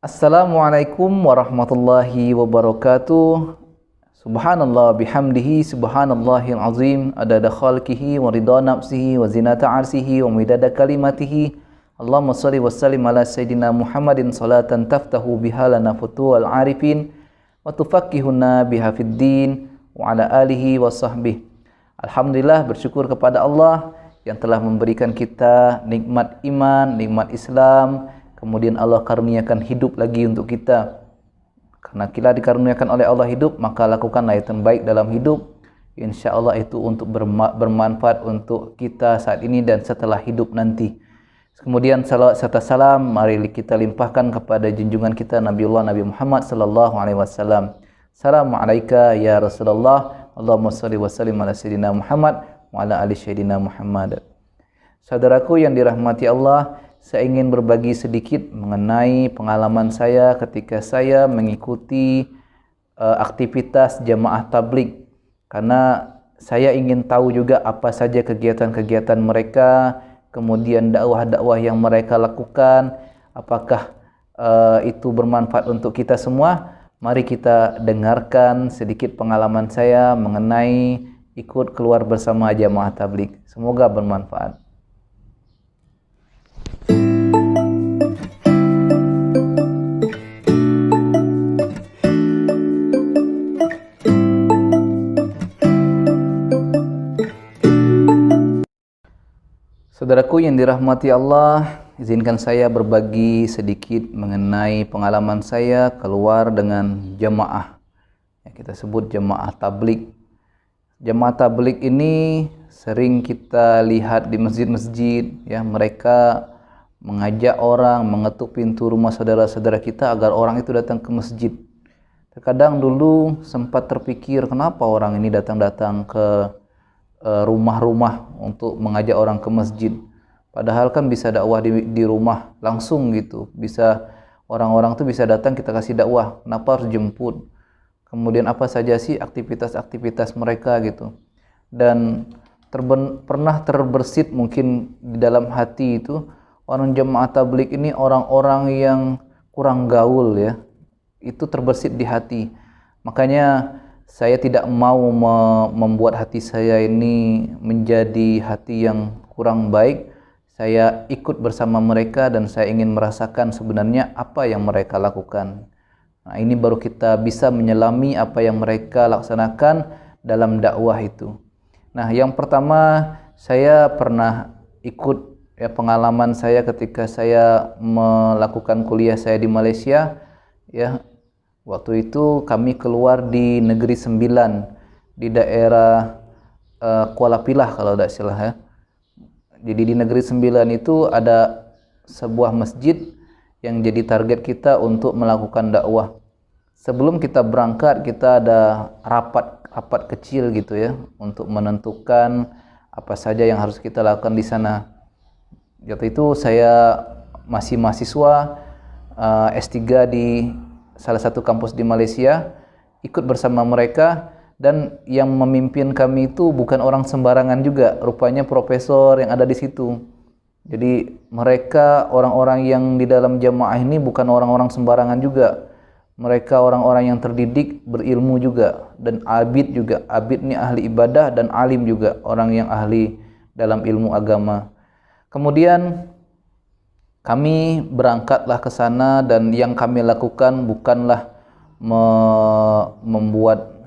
Assalamualaikum warahmatullahi wabarakatuh. Subhanallah bihamdihi subhanallahil azim adada khalqihi wa ridha nafsihi wa zinata arsihi wa midada kalimatihi. Allahumma shalli wa sallim ala sayyidina Muhammadin salatan taftahu biha lana futuhal arifin wa tufaqqihuna biha fid din wa ala alihi wa sahbihi. Alhamdulillah, bersyukur kepada Allah yang telah memberikan kita nikmat iman, nikmat Islam. Kemudian Allah karuniakan hidup lagi untuk kita. Karena kita dikaruniakan oleh Allah hidup, maka lakukanlah yang terbaik dalam hidup. Insya Allah itu untuk bermanfaat untuk kita saat ini dan setelah hidup nanti. Kemudian salawat serta salam mari kita limpahkan kepada junjungan kita Nabiullah Nabi Muhammad sallallahu alaihi wasallam. Assalamualaikum ya Rasulullah. Allahumma shalli wa sallim ala sayyidina Muhammad wa ala ali sayyidina Muhammad. Saudaraku yang dirahmati Allah, saya ingin berbagi sedikit mengenai pengalaman saya ketika saya mengikuti aktivitas jamaah tabligh. Karena saya ingin tahu juga apa saja kegiatan-kegiatan mereka, kemudian dakwah-dakwah yang mereka lakukan, apakah itu bermanfaat untuk kita semua. Mari kita dengarkan sedikit pengalaman saya mengenai ikut keluar bersama jamaah tabligh. Semoga bermanfaat. Saudaraku yang dirahmati Allah, izinkan saya berbagi sedikit mengenai pengalaman saya keluar dengan jamaah. Kita sebut jamaah tabligh. Jamaah tabligh ini sering kita lihat di masjid-masjid, ya, mereka mengajak orang, mengetuk pintu rumah saudara-saudara kita agar orang itu datang ke masjid. Terkadang dulu sempat terpikir, kenapa orang ini datang-datang ke rumah-rumah untuk mengajak orang ke masjid. Padahal kan bisa dakwah di rumah langsung gitu. Bisa orang-orang tuh bisa datang kita kasih dakwah. Kenapa harus jemput? Kemudian apa saja sih aktivitas-aktivitas mereka gitu. Dan pernah terbersit mungkin di dalam hati itu, orang jemaah tabligh ini orang-orang yang kurang gaul ya. Itu terbersit di hati. Makanya saya tidak mau membuat hati saya ini menjadi hati yang kurang baik. Saya ikut bersama mereka dan saya ingin merasakan sebenarnya apa yang mereka lakukan. Nah, ini baru kita bisa menyelami apa yang mereka laksanakan dalam dakwah itu. Nah, yang pertama saya pernah ikut, ya, pengalaman saya ketika saya melakukan kuliah saya di Malaysia, ya. Waktu itu kami keluar di Negeri Sembilan, di daerah Kuala Pilah kalau tidak salah ya. Jadi di Negeri Sembilan itu ada sebuah masjid yang jadi target kita untuk melakukan dakwah. Sebelum kita berangkat, kita ada rapat kecil gitu ya, untuk menentukan apa saja yang harus kita lakukan di sana. Waktu itu saya masih mahasiswa S3 di salah satu kampus di Malaysia, ikut bersama mereka, dan yang memimpin kami itu bukan orang sembarangan juga, rupanya profesor yang ada di situ. Jadi mereka orang-orang yang di dalam jamaah ini bukan orang-orang sembarangan juga. Mereka orang-orang yang terdidik, berilmu juga, dan abid juga. Abid ini ahli ibadah dan alim juga, orang yang ahli dalam ilmu agama. Kemudian kami berangkatlah ke sana dan yang kami lakukan bukanlah membuat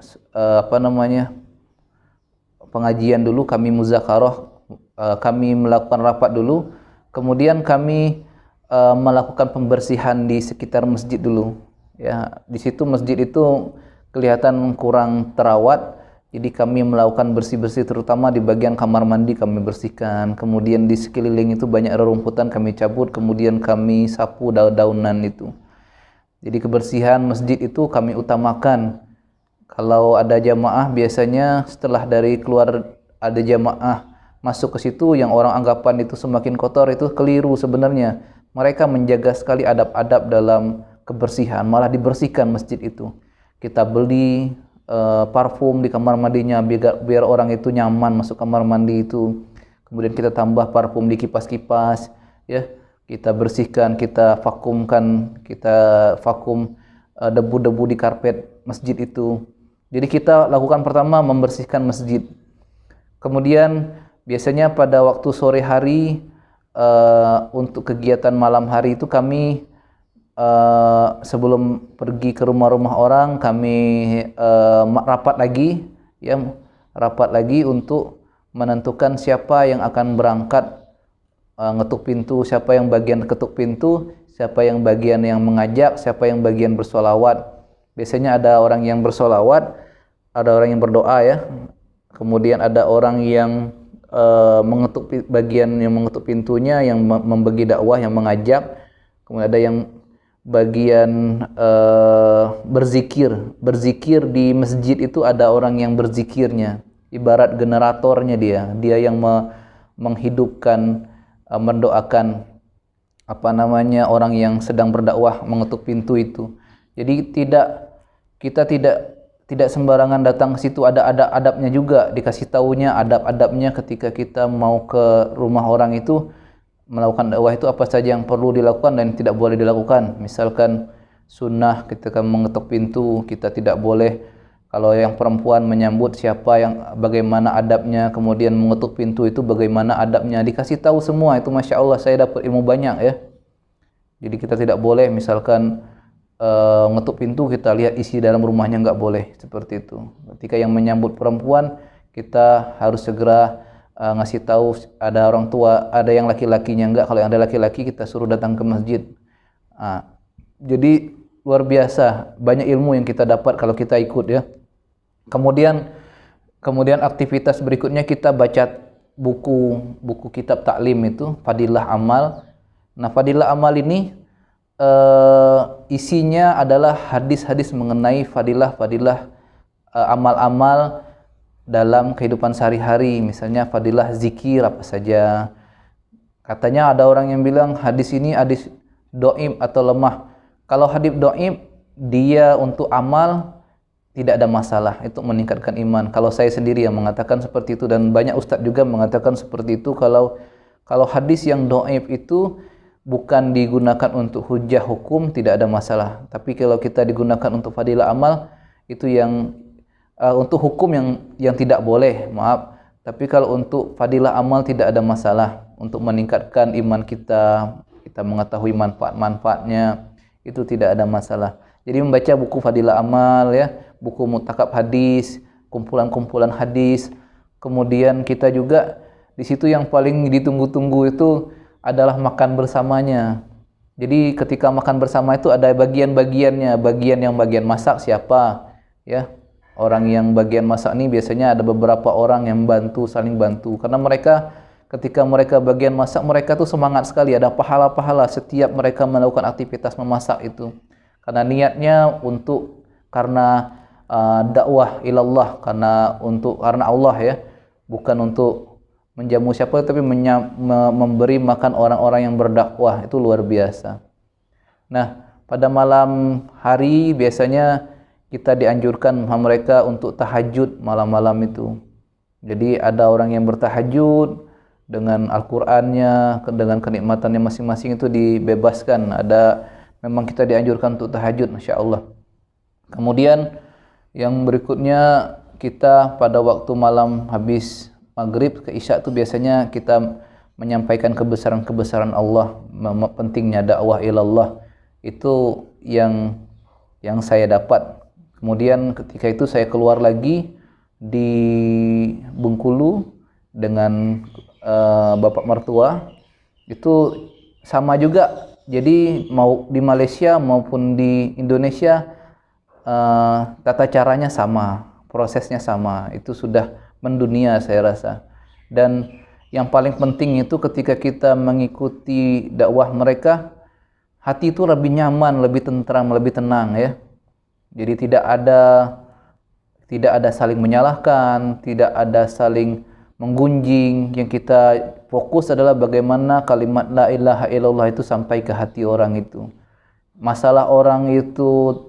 pengajian dulu, kami muzakarah, kami melakukan rapat dulu, kemudian kami melakukan pembersihan di sekitar masjid dulu. Ya, di situ masjid itu kelihatan kurang terawat. Jadi kami melakukan bersih-bersih, terutama di bagian kamar mandi kami bersihkan. Kemudian di sekeliling itu banyak rerumputan kami cabut, kemudian kami sapu daun-daunan itu. Jadi kebersihan masjid itu kami utamakan. Kalau ada jamaah biasanya setelah dari keluar ada jamaah masuk ke situ yang orang anggapan itu semakin kotor, itu keliru sebenarnya. Mereka menjaga sekali adab-adab dalam kebersihan, malah dibersihkan masjid itu. Kita beli parfum di kamar mandinya biar orang itu nyaman masuk kamar mandi itu. Kemudian kita tambah parfum di kipas-kipas, ya. kita bersihkan, kita vakum debu-debu di karpet masjid itu. Jadi kita lakukan pertama membersihkan masjid. Kemudian biasanya pada waktu sore hari untuk kegiatan malam hari itu kami sebelum pergi ke rumah-rumah orang kami rapat lagi untuk menentukan siapa yang akan berangkat ngetuk pintu, siapa yang bagian ketuk pintu, siapa yang bagian yang mengajak, siapa yang bagian bersolawat. Biasanya ada orang yang bersolawat, ada orang yang berdoa ya. Kemudian ada orang yang bagian yang mengetuk pintunya, yang membagi dakwah, yang mengajak. Kemudian ada yang bagian berzikir di masjid itu, ada orang yang berzikirnya, ibarat generatornya dia yang menghidupkan, mendoakan orang yang sedang berdakwah mengetuk pintu itu. Jadi kita tidak sembarangan datang ke situ, ada adabnya juga, dikasih taunya adab-adabnya ketika kita mau ke rumah orang itu melakukan dakwah itu, apa saja yang perlu dilakukan dan tidak boleh dilakukan. Misalkan sunnah ketika mengetuk pintu, kita tidak boleh, kalau yang perempuan menyambut bagaimana adabnya, kemudian mengetuk pintu itu bagaimana adabnya, dikasih tahu semua itu. Masya Allah, saya dapat ilmu banyak ya. Jadi kita tidak boleh misalkan ngetuk pintu kita lihat isi dalam rumahnya, nggak boleh seperti itu. Ketika yang menyambut perempuan, kita harus segera ngasih tahu ada orang tua, ada yang laki-lakinya enggak. Kalau yang ada laki-laki kita suruh datang ke masjid. Jadi luar biasa banyak ilmu yang kita dapat kalau kita ikut ya. Kemudian aktivitas berikutnya kita baca buku kitab taklim itu, Fadilah Amal. Nah, Fadilah Amal ini isinya adalah hadis-hadis mengenai fadilah amal-amal dalam kehidupan sehari-hari. Misalnya fadilah zikir apa saja. Katanya ada orang yang bilang hadis ini hadis dhaif atau lemah. Kalau hadis dhaif, dia untuk amal tidak ada masalah, itu meningkatkan iman. Kalau saya sendiri yang mengatakan seperti itu, dan banyak ustadz juga mengatakan seperti itu. Kalau hadis yang dhaif itu bukan digunakan untuk hujah hukum, tidak ada masalah. Tapi kalau kita digunakan untuk fadilah amal, itu yang untuk hukum yang tidak boleh, maaf. Tapi kalau untuk fadilah amal tidak ada masalah. Untuk meningkatkan iman kita mengetahui manfaat-manfaatnya, itu tidak ada masalah. Jadi membaca buku fadilah amal ya, buku mutakab hadis, kumpulan-kumpulan hadis. Kemudian kita juga di situ yang paling ditunggu-tunggu itu adalah makan bersamanya. Jadi ketika makan bersama itu ada bagian-bagiannya, bagian masak siapa ya. Orang yang bagian masak ini biasanya ada beberapa orang yang saling bantu. Karena ketika mereka bagian masak, mereka tuh semangat sekali, ada pahala-pahala setiap mereka melakukan aktivitas memasak itu. Karena niatnya karena dakwah ilallah, karena Allah ya, bukan untuk menjamu siapa, tapi memberi makan orang-orang yang berdakwah. Itu luar biasa. Nah, pada malam hari biasanya kita dianjurkan mereka untuk tahajud malam-malam itu. Jadi ada orang yang bertahajud dengan Al-Qur'annya, dengan kenikmatannya masing-masing itu dibebaskan. Memang kita dianjurkan untuk tahajud, Masya Allah. Kemudian yang berikutnya, kita pada waktu malam habis maghrib ke isya itu biasanya kita menyampaikan kebesaran-kebesaran Allah, pentingnya dakwah ilallah. Itu yang saya dapat. Kemudian ketika itu saya keluar lagi di Bengkulu dengan bapak mertua. Itu sama juga. Jadi mau di Malaysia maupun di Indonesia tata caranya sama, prosesnya sama. Itu sudah mendunia saya rasa. Dan yang paling penting itu ketika kita mengikuti dakwah mereka, hati itu lebih nyaman, lebih tentram, lebih tenang ya. Jadi tidak ada saling menyalahkan, tidak ada saling menggunjing. Yang kita fokus adalah bagaimana kalimat la ilaha illallah itu sampai ke hati orang itu. Masalah orang itu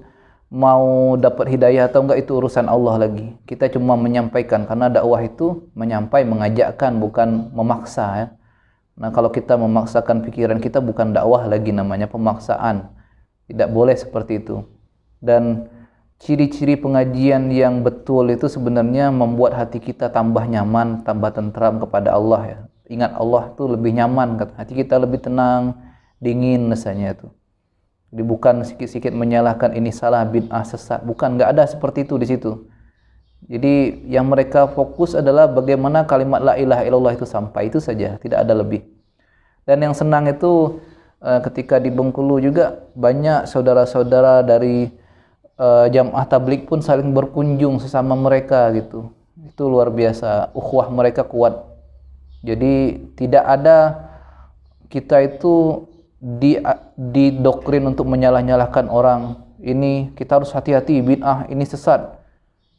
mau dapat hidayah atau enggak itu urusan Allah lagi. Kita cuma menyampaikan, karena dakwah itu menyampaikan, mengajakkan, bukan memaksa ya. Nah, kalau kita memaksakan pikiran kita bukan dakwah lagi, namanya pemaksaan. Tidak boleh seperti itu. Dan ciri-ciri pengajian yang betul itu sebenarnya membuat hati kita tambah nyaman, tambah tentram kepada Allah ya. Ingat Allah itu lebih nyaman, hati kita lebih tenang, dingin rasanya itu. Jadi bukan sikit-sikit menyalahkan ini salah, bid'ah, sesat, bukan, nggak ada seperti itu di situ. Jadi yang mereka fokus adalah bagaimana kalimat la ilaha illallah itu sampai, itu saja, tidak ada lebih. Dan yang senang itu ketika di Bengkulu juga banyak saudara-saudara dari jamaah tabligh pun saling berkunjung sesama mereka gitu. Itu luar biasa, ukhuwah mereka kuat. Jadi tidak ada kita itu didoktrin untuk menyalah-nyalahkan orang. Ini kita harus hati-hati, bid'ah, ini sesat.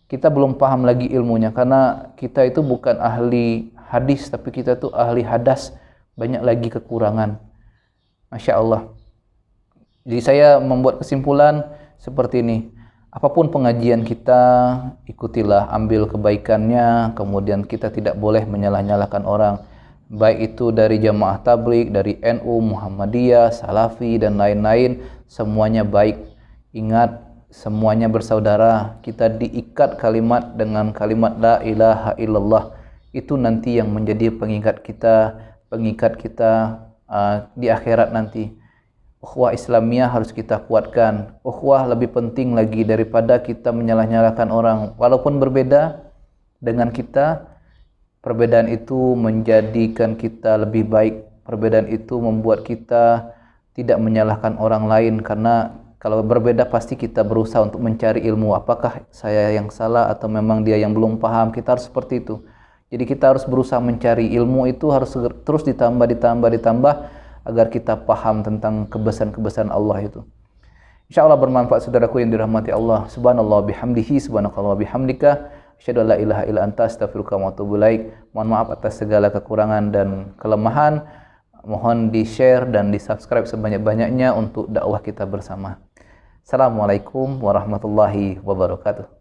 Kita belum paham lagi ilmunya karena kita itu bukan ahli hadis tapi kita itu ahli hadas, banyak lagi kekurangan. Masya Allah. Jadi saya membuat kesimpulan seperti ini. Apapun pengajian kita, ikutilah, ambil kebaikannya, kemudian kita tidak boleh menyalah-nyalahkan orang. Baik itu dari jamaah tabligh, dari NU, Muhammadiyah, Salafi, dan lain-lain, semuanya baik. Ingat, semuanya bersaudara. Kita diikat kalimat dengan kalimat la ilaha illallah. Itu nanti yang menjadi pengikat kita di akhirat nanti. Ukhuwah Islamiyah harus kita kuatkan. Ukhuwah lebih penting lagi daripada kita menyalah-nyalahkan orang. Walaupun berbeda dengan kita, perbedaan itu menjadikan kita lebih baik. Perbedaan itu membuat kita tidak menyalahkan orang lain, karena kalau berbeda pasti kita berusaha untuk mencari ilmu. Apakah saya yang salah atau memang dia yang belum paham? Kita harus seperti itu. Jadi kita harus berusaha mencari ilmu, itu harus terus ditambah agar kita paham tentang kebesaran Allah itu. Insyaallah bermanfaat saudaraku yang dirahmati Allah. Subhanallah bihamdihi, subhanakallah bihamdika, asyhadu an la ilaha illa anta, astaghfiruka wa atubu ilaik. Mohon maaf atas segala kekurangan dan kelemahan. Mohon di-share dan di-subscribe sebanyak-banyaknya untuk dakwah kita bersama. Assalamualaikum warahmatullahi wabarakatuh.